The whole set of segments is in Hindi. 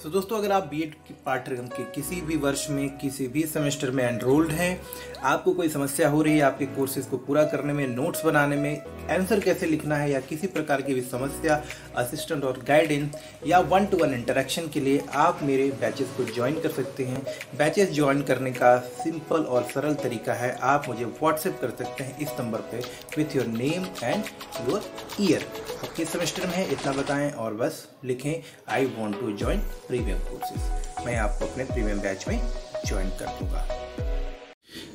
तो दोस्तों, अगर आप बीएड की पाठ्यक्रम के किसी भी वर्ष में किसी भी सेमेस्टर में एनरोल्ड हैं, आपको कोई समस्या हो रही है आपके कोर्सेज को पूरा करने में, नोट्स बनाने में, आंसर कैसे लिखना है या किसी प्रकार की भी समस्या, असिस्टेंट और गाइडेंस या 1-to-1 इंटरेक्शन के लिए आप मेरे बैचेस को ज्वाइन कर सकते हैं। बैचेस ज्वाइन करने का सिंपल और सरल तरीका है, आप मुझे व्हाट्सएप कर सकते हैं इस नंबर पे with your name and your year. आप किस सेमेस्टर में है इतना बताएं और बस लिखें I want to join premium courses. मैं आपको अपने प्रीमियम बैच में ज्वाइन कर दूंगा।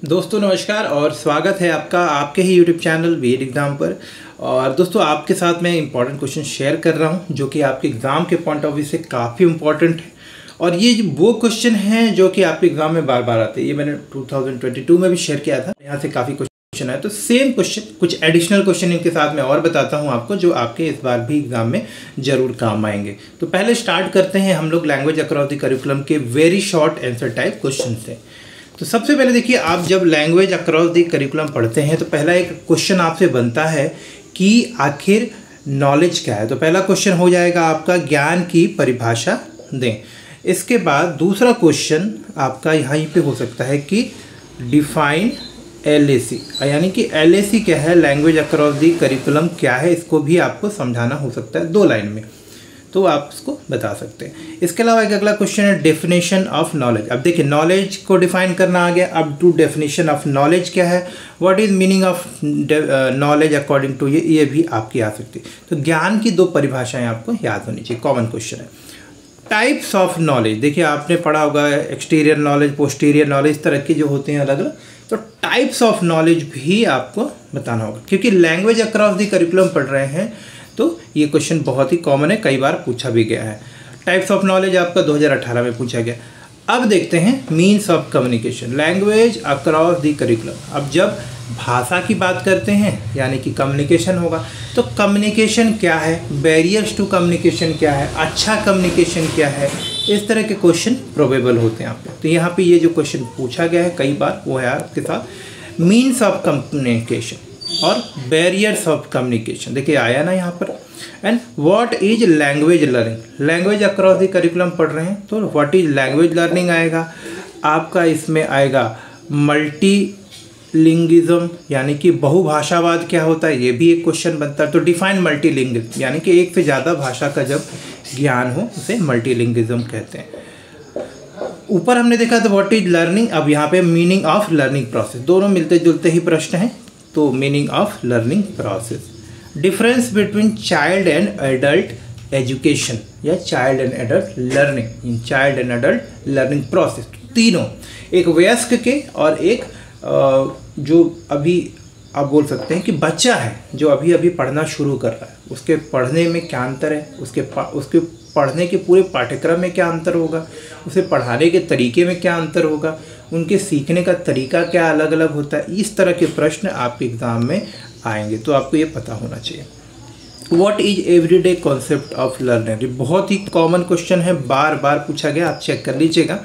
दोस्तों नमस्कार और स्वागत है आपका आपके ही यूट्यूब चैनल बीएड एग्जाम पर। और दोस्तों, आपके साथ मैं इंपॉर्टेंट क्वेश्चन शेयर कर रहा हूं जो कि आपके एग्ज़ाम के पॉइंट ऑफ व्यू से काफ़ी इंपॉर्टेंट है। और ये वो क्वेश्चन हैं जो कि आपके एग्ज़ाम में बार बार आते हैं। ये मैंने 2022 में भी शेयर किया था, यहाँ से काफ़ी क्वेश्चन है। तो सेम क्वेश्चन, कुछ एडिशनल क्वेश्चन इनके साथ मैं और बताता हूँ आपको जो आपके इस बार भी एग्जाम में जरूर काम आएंगे। तो पहले स्टार्ट करते हैं हम लोग लैंग्वेज अक्रॉस द करिकुलम के very short answer type question से। तो सबसे पहले देखिए, आप जब लैंग्वेज अक्रॉस द करिकुलम पढ़ते हैं तो पहला एक क्वेश्चन आपसे बनता है कि आखिर नॉलेज क्या है। तो पहला क्वेश्चन हो जाएगा आपका ज्ञान की परिभाषा दें। इसके बाद दूसरा क्वेश्चन आपका यहाँ पे हो सकता है कि डिफाइन LAC, यानी कि LAC क्या है, लैंग्वेज अक्रॉस दी करिकुलम क्या है, इसको भी आपको समझाना हो सकता है 2 लाइन में, तो आप उसको बता सकते हैं। इसके अलावा एक अगला क्वेश्चन है डेफिनेशन ऑफ नॉलेज। अब देखिए, नॉलेज को डिफाइन करना आ गया, अब टू डेफिनेशन ऑफ नॉलेज क्या है, what is meaning of knowledge according to ये भी आपकी आ सकती है। तो ज्ञान की 2 परिभाषाएं आपको याद होनी चाहिए, कॉमन क्वेश्चन है। टाइप्स ऑफ नॉलेज, देखिए आपने पढ़ा होगा एक्सटीरियर नॉलेज, पोस्टीरियर नॉलेज, इस तरह के जो होते हैं अलग अलग। तो टाइप्स ऑफ नॉलेज भी आपको बताना होगा, क्योंकि लैंग्वेज अक्रॉस द करिकुलम पढ़ रहे हैं तो ये क्वेश्चन बहुत ही कॉमन है, कई बार पूछा भी गया है। टाइप्स ऑफ नॉलेज आपका 2018 में पूछा गया। अब देखते हैं means of communication, language across the curriculum. अब जब भाषा की बात करते हैं यानी कि कम्युनिकेशन होगा, तो कम्युनिकेशन क्या है, बैरियर्स टू कम्युनिकेशन क्या है, अच्छा कम्युनिकेशन क्या है, इस तरह के क्वेश्चन प्रोबेबल होते हैं आपके। तो यहाँ पे ये जो क्वेश्चन पूछा गया है कई बार, वो है आपके साथ मीन्स ऑफ कम्युनिकेशन और बैरियर्स ऑफ कम्युनिकेशन। देखिए आया ना यहाँ पर। And what is language learning, language across the curriculum पढ़ रहे हैं तो व्हाट इज लैंग्वेज लर्निंग आएगा आपका। इसमें आएगा मल्टीलिंगिज्म, यानी कि बहुभाषावाद क्या होता है, ये भी एक क्वेश्चन बनता है। तो डिफाइन मल्टीलिंगिज्म, यानी कि एक से ज़्यादा भाषा का जब ज्ञान हो उसे मल्टीलिंगिज्म कहते हैं। ऊपर हमने देखा तो व्हाट इज लर्निंग, अब यहाँ पे मीनिंग ऑफ लर्निंग प्रोसेस, दोनों मिलते जुलते ही प्रश्न हैं। तो meaning of learning process, difference between child and adult education या child and adult learning, in child and adult learning process, तीनों, एक वयस्क के और एक जो अभी आप बोल सकते हैं कि बच्चा है जो अभी अभी पढ़ना शुरू कर रहा है, उसके पढ़ने में क्या अंतर है, उसके पढ़ने के पूरे पाठ्यक्रम में क्या अंतर होगा, उसे पढ़ाने के तरीके में क्या अंतर होगा, उनके सीखने का तरीका क्या अलग अलग होता है। इस तरह के प्रश्न आपके एग्ज़ाम में आएंगे, तो आपको ये पता होना चाहिए। What is everyday concept of learning, ये बहुत ही कॉमन क्वेश्चन है, बार बार पूछा गया, आप चेक कर लीजिएगा,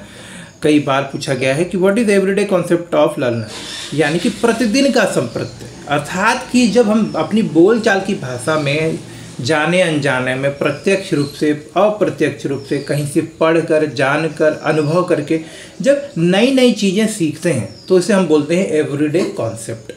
कई बार पूछा गया है कि what is everyday concept of learner, यानी कि प्रतिदिन का संप्रत्य, अर्थात कि जब हम अपनी बोलचाल की भाषा में जाने अनजाने में प्रत्यक्ष रूप से अप्रत्यक्ष रूप से कहीं से पढ़कर, जानकर, अनुभव करके जब नई नई चीज़ें सीखते हैं तो इसे हम बोलते हैं everyday concept.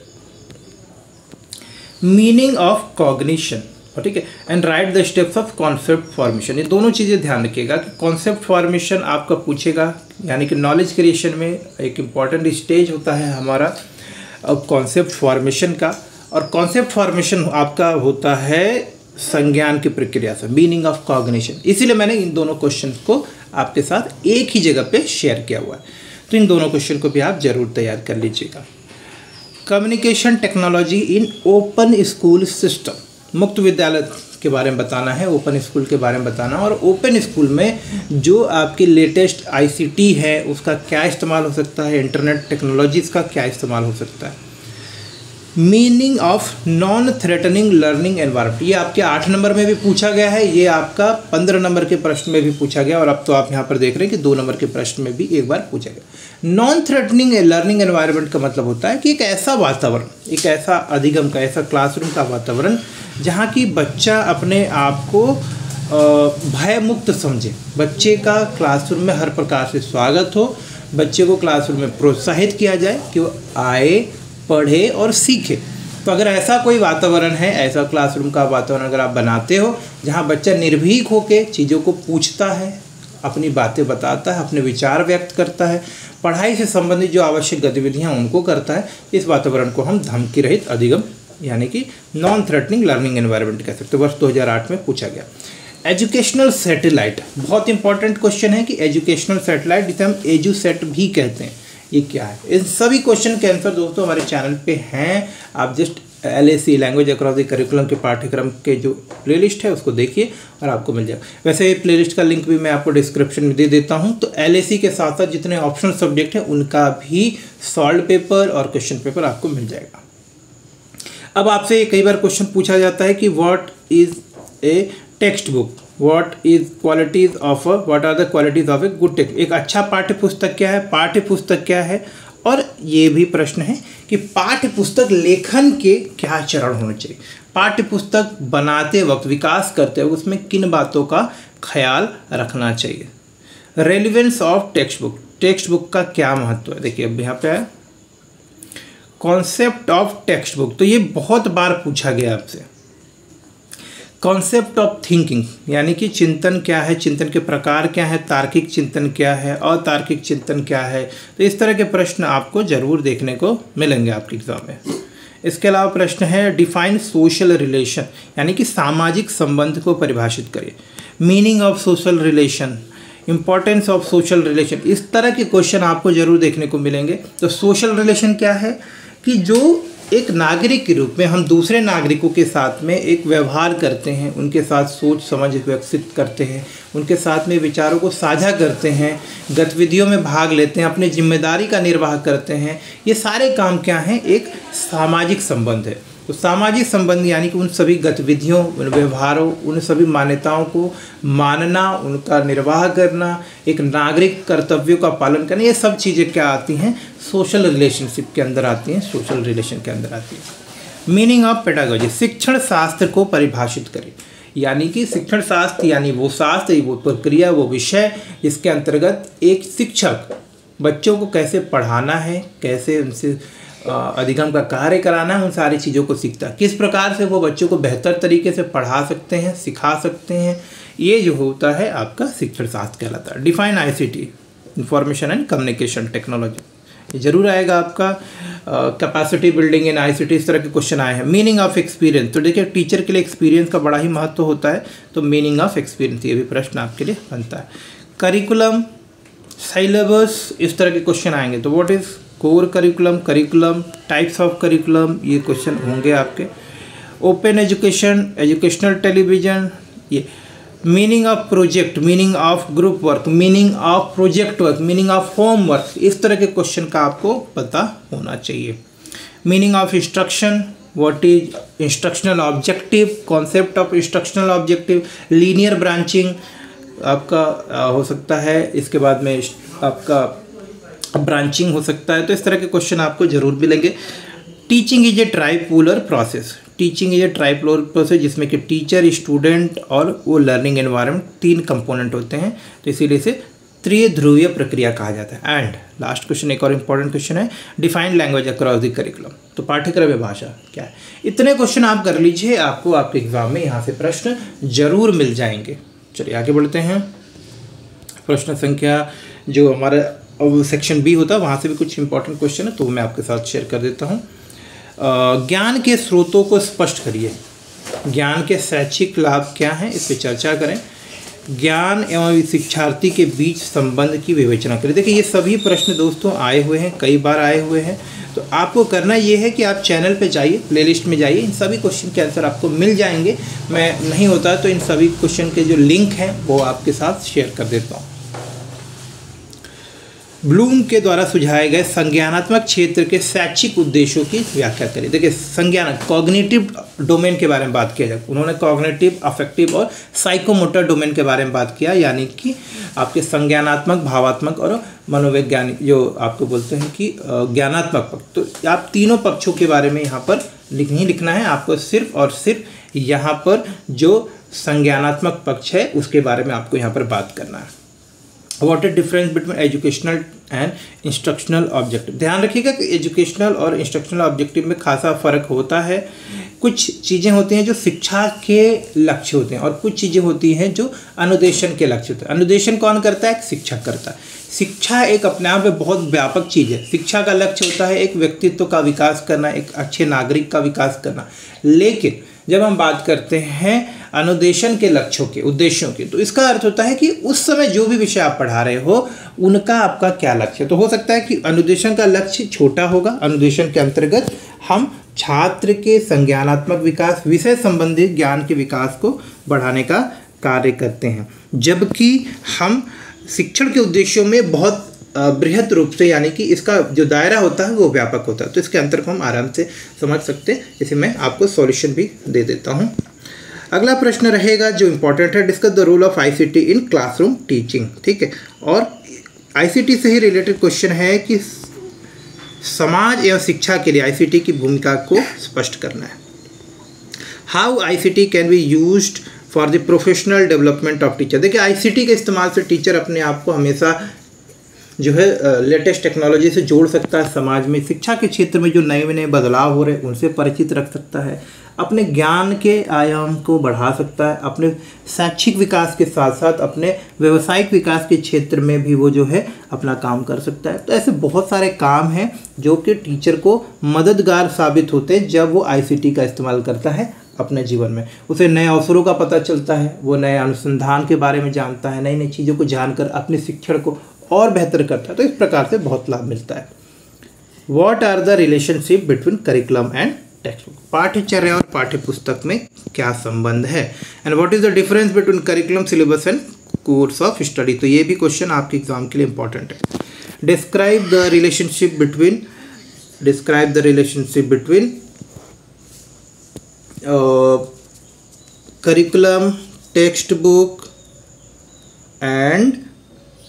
Meaning of cognition, ठीक है, and right the steps of concept formation, ये दोनों चीज़ें ध्यान रखिएगा कि कॉन्सेप्ट फॉर्मेशन आपका पूछेगा, यानी कि नॉलेज क्रिएशन में एक इम्पॉर्टेंट स्टेज होता है हमारा कॉन्सेप्ट फॉर्मेशन का, और कॉन्सेप्ट फॉर्मेशन आपका होता है संज्ञान की प्रक्रिया से, मीनिंग ऑफ कॉग्निशन। इसीलिए मैंने इन दोनों क्वेश्चन को आपके साथ एक ही जगह पे शेयर किया हुआ है, तो इन दोनों क्वेश्चन को भी आप जरूर तैयार कर लीजिएगा। Communication technology in open school system, मुक्त विद्यालय के बारे में बताना है, ओपन स्कूल के बारे में बताना, और ओपन स्कूल में जो आपकी लेटेस्ट ICT है उसका क्या इस्तेमाल हो सकता है, इंटरनेट टेक्नोलॉजीज़ का क्या इस्तेमाल हो सकता है। Meaning of non threatening learning environment, ये आपके 8 नंबर में भी पूछा गया है, ये आपका 15 नंबर के प्रश्न में भी पूछा गया, और अब तो आप यहाँ पर देख रहे हैं कि 2 नंबर के प्रश्न में भी एक बार पूछा गया। नॉन थ्रेटनिंग लर्निंग एनवायरनमेंट का मतलब होता है कि एक ऐसा वातावरण, एक ऐसा अधिगम का, ऐसा क्लासरूम का वातावरण जहाँ की बच्चा अपने आप को भय मुक्त समझें। बच्चे का क्लासरूम में हर प्रकार से स्वागत हो, बच्चे को क्लासरूम में प्रोत्साहित किया जाए कि वो आए, पढ़े और सीखे। तो अगर ऐसा कोई वातावरण है, ऐसा क्लासरूम का वातावरण अगर आप बनाते हो जहाँ बच्चा निर्भीक होकर चीज़ों को पूछता है, अपनी बातें बताता है, अपने विचार व्यक्त करता है, पढ़ाई से संबंधित जो आवश्यक गतिविधियाँ उनको करता है, इस वातावरण को हम धमकी रहित अधिगम यानी कि नॉन थ्रेटनिंग लर्निंग एनवायरनमेंट कह सकते हैं। वर्ष 2008 में पूछा गया। एजुकेशनल सैटेलाइट, बहुत इंपॉर्टेंट क्वेश्चन है कि एजुकेशनल सैटेलाइट जिसे हम एजुसेट भी कहते हैं, ये क्या है। इन सभी क्वेश्चन के आंसर दोस्तों हमारे चैनल पे हैं। आप just LAC language across the curriculum के पाठ्यक्रम के जो प्लेलिस्ट है उसको देखिए और आपको मिल जाएगा। वैसे प्लेलिस्ट का लिंक भी मैं आपको डिस्क्रिप्शन में दे देता हूँ। तो LAC के साथ साथ जितने ऑप्शनल सब्जेक्ट हैं उनका भी सॉल्व पेपर और क्वेश्चन पेपर आपको मिल जाएगा। अब आपसे कई बार क्वेश्चन पूछा जाता है कि what is a text book, what are the qualities of a good text. एक अच्छा पाठ्य पुस्तक क्या है, पाठ्य पुस्तक क्या है, और ये भी प्रश्न है कि पाठ्य पुस्तक लेखन के क्या चरण होने चाहिए। पाठ्य पुस्तक बनाते वक्त, विकास करते वक्त उसमें किन बातों का ख्याल रखना चाहिए। Relevance of text book, text book का क्या महत्व है। देखिए अब यहाँ पे है कॉन्सेप्ट ऑफ टेक्स्ट बुक, तो ये बहुत बार पूछा गया आपसे। कॉन्सेप्ट ऑफ थिंकिंग यानी कि चिंतन क्या है, चिंतन के प्रकार क्या है, तार्किक चिंतन क्या है, अतार्किक चिंतन क्या है। तो इस तरह के प्रश्न आपको जरूर देखने को मिलेंगे आपके एग्जाम में। इसके अलावा प्रश्न है डिफाइन सोशल रिलेशन यानी कि सामाजिक संबंध को परिभाषित करिए। Meaning of social relation, importance of social relation, इस तरह के क्वेश्चन आपको जरूर देखने को मिलेंगे। तो सोशल रिलेशन क्या है कि जो एक नागरिक के रूप में हम दूसरे नागरिकों के साथ में एक व्यवहार करते हैं, उनके साथ सोच समझ विकसित करते हैं, उनके साथ में विचारों को साझा करते हैं, गतिविधियों में भाग लेते हैं, अपनी जिम्मेदारी का निर्वाह करते हैं। ये सारे काम क्या हैं, एक सामाजिक संबंध है। तो सामाजिक संबंध यानी कि उन सभी गतिविधियों, उन व्यवहारों, उन सभी मान्यताओं को मानना, उनका निर्वाह करना, एक नागरिक कर्तव्यों का पालन करना, ये सब चीज़ें क्या आती हैं, सोशल रिलेशनशिप के अंदर आती हैं, सोशल रिलेशन के अंदर आती है। मीनिंग ऑफ पेडागोजी, शिक्षण शास्त्र को परिभाषित करें यानी कि शिक्षण शास्त्र यानी वो शास्त्र, वो प्रक्रिया, वो विषय जिसके अंतर्गत एक शिक्षक बच्चों को कैसे पढ़ाना है, कैसे उनसे अधिगम का कार्य कराना है, उन सारी चीज़ों को सीखता है। किस प्रकार से वो बच्चों को बेहतर तरीके से पढ़ा सकते हैं, सिखा सकते हैं, ये जो होता है आपका शिक्षण शास्त्र कहलाता है। Define ICT, information and communication technology, ये जरूर आएगा आपका। कैपेसिटी बिल्डिंग इन ICT, इस तरह के क्वेश्चन आए हैं। मीनिंग ऑफ एक्सपीरियंस, तो देखिए टीचर के लिए एक्सपीरियंस का बड़ा ही महत्व होता है, तो मीनिंग ऑफ एक्सपीरियंस ये भी प्रश्न आपके लिए बनता है। करिकुलम, सिलेबस, इस तरह के क्वेश्चन आएंगे। तो what is core curriculum, curriculum, types of curriculum, ये क्वेश्चन होंगे आपके। ओपन एजुकेशन, एजुकेशनल टेलीविजन, ये meaning of project, meaning of group work, meaning of project work, meaning of home work, इस तरह के क्वेश्चन का आपको पता होना चाहिए। Meaning of instruction, what is instructional objective, concept of instructional objective, linear branching आपका हो सकता है, इसके बाद में आपका ब्रांचिंग हो सकता है। तो इस तरह के क्वेश्चन आपको जरूर मिलेंगे। Teaching is a tripolar process, teaching is a tripolar process जिसमें कि टीचर, स्टूडेंट और वो लर्निंग एनवायरनमेंट, 3 कंपोनेंट होते हैं, तो इसीलिए इसे त्रिध्रुवीय प्रक्रिया कहा जाता है। एंड लास्ट क्वेश्चन, एक और इंपॉर्टेंट क्वेश्चन है, define language across the curriculum, तो पाठ्यक्रम में भाषा क्या है। इतने क्वेश्चन आप कर लीजिए, आपको आपके एग्जाम में यहाँ से प्रश्न जरूर मिल जाएंगे। चलिए आगे बढ़ते हैं। प्रश्न संख्या जो हमारा सेक्शन B होता है वहाँ से भी कुछ इंपॉर्टेंट क्वेश्चन है, तो मैं आपके साथ शेयर कर देता हूँ। ज्ञान के स्रोतों को स्पष्ट करिए, ज्ञान के शैक्षिक लाभ क्या हैं, इस पर चर्चा करें। ज्ञान एवं शिक्षार्थी के बीच संबंध की विवेचना करें। देखिए ये सभी प्रश्न दोस्तों आए हुए हैं, कई बार आए हुए हैं, तो आपको करना ये है कि आप चैनल पे जाइए, प्लेलिस्ट में जाइए, इन सभी क्वेश्चन के आंसर आपको मिल जाएंगे। मैं नहीं होता तो इन सभी क्वेश्चन के जो लिंक हैं वो आपके साथ शेयर कर देता हूँ। ब्लूम के द्वारा सुझाए गए संज्ञानात्मक क्षेत्र के शैक्षिक उद्देश्यों की व्याख्या करें। देखिए संज्ञान, कॉग्निटिव डोमेन के बारे में बात किया जाए, उन्होंने कॉग्निटिव, अफेक्टिव और साइकोमोटर डोमेन के बारे में बात किया, यानी कि आपके संज्ञानात्मक, भावात्मक और मनोवैज्ञानिक, जो आपको बोलते हैं कि ज्ञानात्मक पक्ष। तो आप तीनों पक्षों के बारे में यहाँ पर नहीं लिखना है, आपको सिर्फ और सिर्फ यहाँ पर जो संज्ञानात्मक पक्ष है उसके बारे में आपको यहाँ पर बात करना है। What is difference between educational and instructional objective. ध्यान रखिएगा कि एजुकेशनल और इंस्ट्रक्शनल ऑब्जेक्टिव में खासा फ़र्क होता है। कुछ चीज़ें होती हैं जो शिक्षा के लक्ष्य होते हैं और कुछ चीज़ें होती हैं जो अनुदेशन के लक्ष्य होते हैं। अनुदेशन कौन करता है? शिक्षक करता है। शिक्षा एक अपने आप में बहुत व्यापक चीज़ है। शिक्षा का लक्ष्य होता है एक व्यक्तित्व का विकास करना, एक अच्छे नागरिक का विकास करना। लेकिन जब हम बात करते हैं अनुदेशन के लक्ष्यों के, उद्देश्यों के, तो इसका अर्थ होता है कि उस समय जो भी विषय आप पढ़ा रहे हो उनका आपका क्या लक्ष्य है। तो हो सकता है कि अनुदेशन का लक्ष्य छोटा होगा। अनुदेशन के अंतर्गत हम छात्र के संज्ञानात्मक विकास, विषय संबंधी ज्ञान के विकास को बढ़ाने का कार्य करते हैं, जबकि हम शिक्षण के उद्देश्यों में बहुत बृहद रूप से, यानी कि इसका जो दायरा होता है वो व्यापक होता है। तो इसके अंतर को हम आराम से समझ सकते हैं। इसे मैं आपको सॉल्यूशन भी दे देता हूँ। अगला प्रश्न रहेगा जो इम्पोर्टेंट है, discuss the role of ICT in classroom teaching. ठीक है, और आईसीटी से ही रिलेटेड क्वेश्चन है कि समाज एवं शिक्षा के लिए आईसीटी की भूमिका को स्पष्ट करना है। How ICT can be used for the professional development of teacher. देखिए, आईसीटी के इस्तेमाल से टीचर अपने आप को हमेशा जो है लेटेस्ट टेक्नोलॉजी से जोड़ सकता है। समाज में शिक्षा के क्षेत्र में जो नए नए बदलाव हो रहे हैं उनसे परिचित रख सकता है, अपने ज्ञान के आयाम को बढ़ा सकता है, अपने शैक्षिक विकास के साथ साथ अपने व्यावसायिक विकास के क्षेत्र में भी वो जो है अपना काम कर सकता है। तो ऐसे बहुत सारे काम हैं जो कि टीचर को मददगार साबित होते हैं जब वो आईसीटी का इस्तेमाल करता है अपने जीवन में। उसे नए अवसरों का पता चलता है, वो नए अनुसंधान के बारे में जानता है, नई नई चीज़ों को जानकर अपने शिक्षण को और बेहतर करता है। तो इस प्रकार से बहुत लाभ मिलता है। What are the relationship between curriculum and text book. पाठ्यचर्या और पाठ्य पुस्तक में क्या संबंध है। And what is the difference between curriculum, syllabus and course of study. तो ये भी क्वेश्चन आपके एग्जाम के लिए इंपॉर्टेंट है। Describe the relationship between curriculum, text book and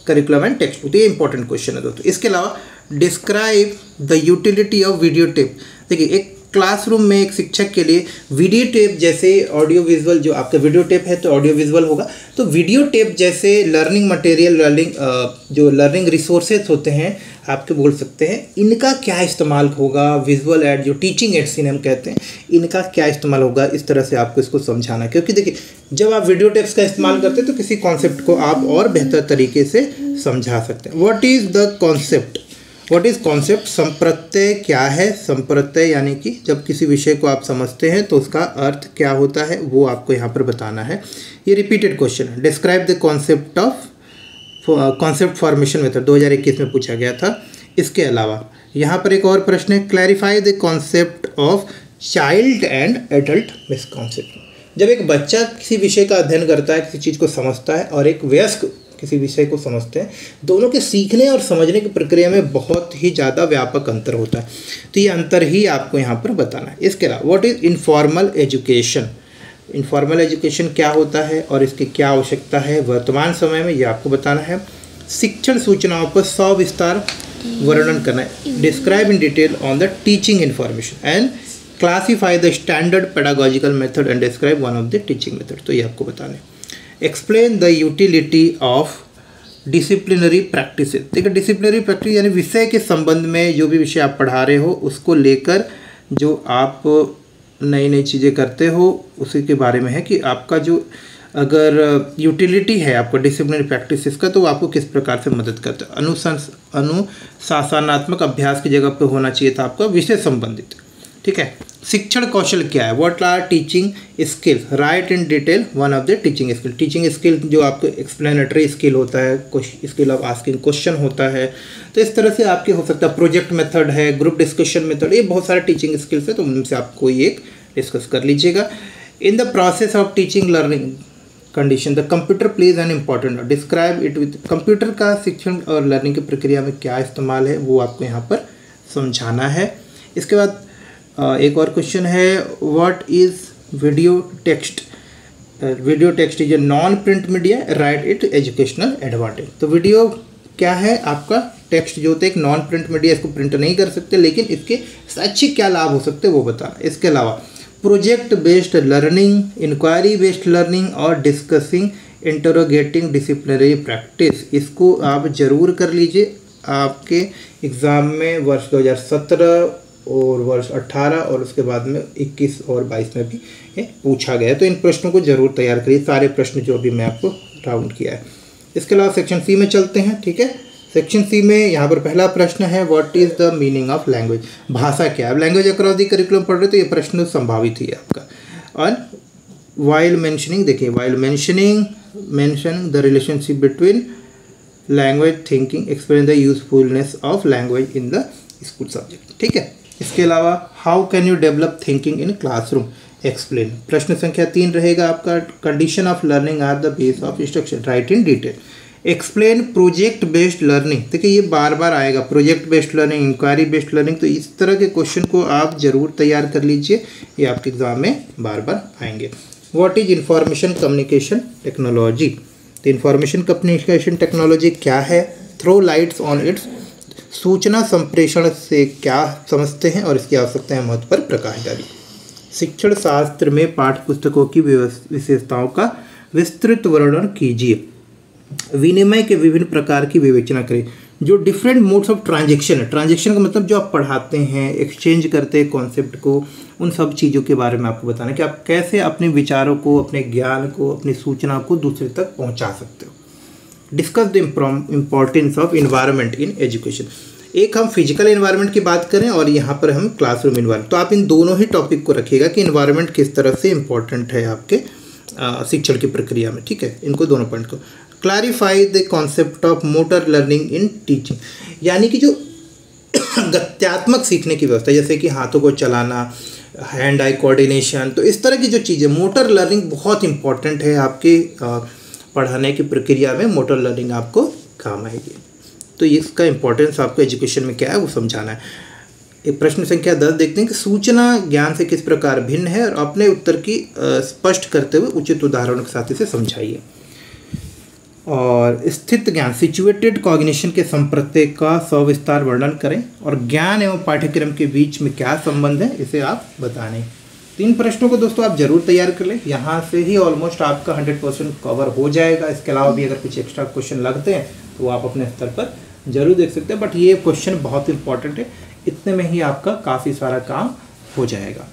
curriculum and text book. ये इंपॉर्टेंट क्वेश्चन है दोस्तों। इसके अलावा describe the utility of video tape. देखिए, एक क्लासरूम में एक शिक्षक के लिए वीडियो टेप जैसे ऑडियो विजुअल, जो आपका वीडियो टेप है तो ऑडियो विजुअल होगा, तो वीडियो टेप जैसे लर्निंग मटेरियल, जो लर्निंग रिसोर्सेज होते हैं आपके बोल सकते हैं, इनका क्या इस्तेमाल होगा। विजुअल एड, जो टीचिंग एड्स इन्हें हम कहते हैं, इनका क्या इस्तेमाल होगा, इस तरह से आपको इसको समझाना। क्योंकि देखिए, जब आप वीडियो टेप्स का इस्तेमाल करते हैं तो किसी कॉन्सेप्ट को आप और बेहतर तरीके से समझा सकते हैं। What is the concept. What is concept. संप्रत्यय क्या है। संप्रत्यय यानी कि जब किसी विषय को आप समझते हैं तो उसका अर्थ क्या होता है, वो आपको यहाँ पर बताना है। ये रिपीटेड क्वेश्चन है। Describe the concept formation method, 2021 में पूछा गया था। इसके अलावा यहाँ पर एक और प्रश्न है, clarify the concept of child and adult misconcept. जब एक बच्चा किसी विषय का अध्ययन करता है, किसी चीज़ को समझता है, और एक वयस्क किसी विषय को समझते हैं, दोनों के सीखने और समझने की प्रक्रिया में बहुत ही ज़्यादा व्यापक अंतर होता है। तो ये अंतर ही आपको यहाँ पर बताना है। इसके अलावा what is informal education. Informal education क्या होता है और इसकी क्या आवश्यकता है वर्तमान समय में, ये आपको बताना है। शिक्षण सूचनाओं पर सविस्तार वर्णन करना है। Describe in detail on the teaching information and classify the standard pedagogical method and describe one of the teaching method. तो ये आपको बताना है। Explain the utility of disciplinary practices. देखिए, डिसिप्लिनरी प्रैक्टिस यानी विषय के संबंध में जो भी विषय आप पढ़ा रहे हो उसको लेकर जो आप नई नई चीज़ें करते हो उसी के बारे में है कि आपका जो अगर यूटिलिटी है आपको डिसिप्लिनरी प्रैक्टिसेस का, तो वो आपको किस प्रकार से मदद करता है। अनुशासनात्मक अभ्यास की जगह पे होना चाहिए था आपका विषय संबंधित। ठीक है। शिक्षण कौशल क्या है। What are teaching skill. Right in detail one of the teaching skill. Teaching skill जो आपको एक्सप्लेनेटरी स्किल होता है, स्किल ऑफ आस्किंग क्वेश्चन होता है, तो इस तरह से आपके हो सकता है प्रोजेक्ट मेथड है, ग्रुप डिस्कशन मेथड, ये बहुत सारे टीचिंग स्किल्स है, तो उनसे आप कोई एक डिस्कस कर लीजिएगा। In the process of teaching learning condition the computer plays an important. Describe it with. Computer का शिक्षण और लर्निंग की प्रक्रिया में क्या इस्तेमाल है वो आपको यहाँ पर समझाना है। इसके बाद एक और क्वेश्चन है, what is video text. Video text is a non print media, right it educational advantage. तो वीडियो क्या है आपका टेक्स्ट जो होता है एक नॉन प्रिंट मीडिया, इसको प्रिंट नहीं कर सकते, लेकिन इसके शैक्षिक क्या लाभ हो सकते हैं वो बताना। इसके अलावा project based learning, inquiry based learning और डिस्कसिंग इंटरोगेटिंग डिसिप्लिनरी प्रैक्टिस, इसको आप जरूर कर लीजिए। आपके एग्ज़ाम में वर्ष 2017 और वर्ष 18 और उसके बाद में 21 और 22 में भी ये पूछा गया है, तो इन प्रश्नों को जरूर तैयार करिए, सारे प्रश्न जो अभी मैं आपको राउंड किया है। इसके अलावा सेक्शन सी में चलते हैं, ठीक है। सेक्शन सी में यहाँ पर पहला प्रश्न है, what is the meaning of language, भाषा क्या है। लैंग्वेज अक्रॉस द करिकुलम पढ़ रहे तो ये प्रश्न संभावित ही है आपका। और वाइल मेंशनिंग, देखिए while mention the relationship between language thinking, explain the usefulness of language in the school subject, ठीक है। इसके अलावा how can you develop thinking in classroom, explain. प्रश्न संख्या 3 रहेगा आपका, condition of learning are the base of instruction, write in detail. Explain project based learning, देखिए ये बार बार आएगा, project based learning, inquiry based learning, तो इस तरह के क्वेश्चन को आप जरूर तैयार कर लीजिए, ये आपके एग्जाम में बार बार आएंगे। What is information communication technology, तो इंफॉर्मेशन कम्युनिकेशन टेक्नोलॉजी क्या है, थ्रो लाइट्स ऑन इट्स, सूचना संप्रेषण से क्या समझते हैं और इसकी आवश्यकता महत्व पर प्रकाश डालिए। शिक्षण शास्त्र में पाठ्य पुस्तकों की विशेषताओं का विस्तृत वर्णन कीजिए। विनिमय के विभिन्न प्रकार की विवेचना करें। जो डिफरेंट मोड्स ऑफ ट्रांजेक्शन है, ट्रांजेक्शन का मतलब जो आप पढ़ाते हैं, एक्सचेंज करते हैं कॉन्सेप्ट को, उन सब चीज़ों के बारे में आपको बताना कि आप कैसे अपने विचारों को, अपने ज्ञान को, अपनी सूचना को दूसरे तक पहुंचा सकते हो। Discuss the importance of environment in education, एक हम फिजिकल इन्वायरमेंट की बात करें और यहाँ पर हम क्लासरूम इन्वायरमेंट, तो आप इन दोनों ही टॉपिक को रखिएगा कि इन्वायरमेंट किस तरह से इम्पॉर्टेंट है आपके शिक्षण की प्रक्रिया में, ठीक है। इनको दोनों पॉइंट को clarify the concept of motor learning in teaching, यानी कि जो गत्यात्मक सीखने की व्यवस्था, जैसे कि हाथों को चलाना, हैंड आई कोऑर्डिनेशन, तो इस तरह की जो चीज़ें, मोटर लर्निंग बहुत इंपॉर्टेंट है आपके पढ़ाने की प्रक्रिया में, मोटर लर्निंग आपको काम आएगी। तो इसका इंपॉर्टेंस आपको एजुकेशन में क्या है वो समझाना है। एक प्रश्न संख्या 10 देखते हैं कि सूचना ज्ञान से किस प्रकार भिन्न है, और अपने उत्तर की स्पष्ट करते हुए उचित उदाहरणों के साथ इसे समझाइए। और स्थित ज्ञान, सिचुएटेड कॉग्निशन के संप्रत्यय का सविस्तार वर्णन करें, और ज्ञान एवं पाठ्यक्रम के बीच में क्या संबंध है इसे आप बताएं। 3 प्रश्नों को दोस्तों आप जरूर तैयार कर लें, यहाँ से ही ऑलमोस्ट आपका 100% कवर हो जाएगा। इसके अलावा भी अगर कुछ एक्स्ट्रा क्वेश्चन लगते हैं तो आप अपने स्तर पर जरूर देख सकते हैं, बट ये क्वेश्चन बहुत इंपॉर्टेंट है, इतने में ही आपका काफ़ी सारा काम हो जाएगा।